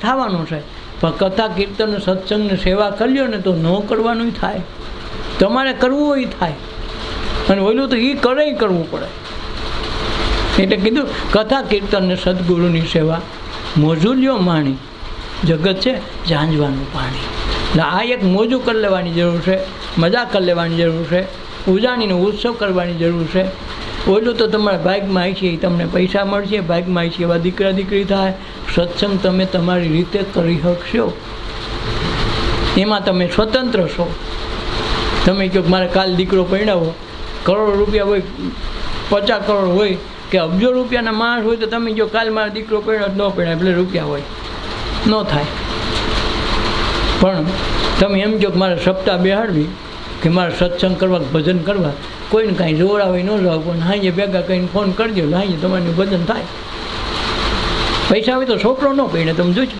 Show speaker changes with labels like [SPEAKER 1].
[SPEAKER 1] થવાનું છે, પણ કથા કીર્તન સત્સંગને સેવા કરી લ્યો ને તો ન કરવાનું થાય, તમારે કરવું હોય થાય, અને ઓલું તો એ કરે કરવું પડે. એટલે કીધું કથા કીર્તન ને સદગુરુની સેવા મોજુલ્યો માણી, જગત છે ઝાંઝવાનું પાણી. એટલે આ એક મોજું કરી લેવાની જરૂર છે, મજા કરી લેવાની જરૂર છે, ઉજાણીનો ઉત્સવ કરવાની જરૂર છે. ઓલું તો તમારા ભાગમાં આવી છે, એ તમને પૈસા મળશે, ભાગમાં આવી છે એવા દીકરા દીકરી થાય. સત્સંગ તમે તમારી રીતે કરી શકશો, એમાં તમે સ્વતંત્ર છો. તમે કહો મારે કાલ દીકરો પરણાવો, કરોડ રૂપિયા હોય, 50 કરોડ હોય કે અબજો રૂપિયાના માણસ હોય, તો તમે જો કાલ મારો દીકરો પરણાવ ન પરણાય, એટલે રૂપિયા હોય ન થાય. પણ તમે એમ કહો કે મારે સપ્તાહ બેહાડવી, કે મારે સત્સંગ કરવા, ભજન કરવા, કોઈને કાંઈ જોડાવે ન જાવ, પણ હાંજે ભેગા કરીને ફોન કરજો, હાંજે તમારું ભજન થાય. પૈસા હોય તો છોકરો ન પડે, તમે જોઈજો.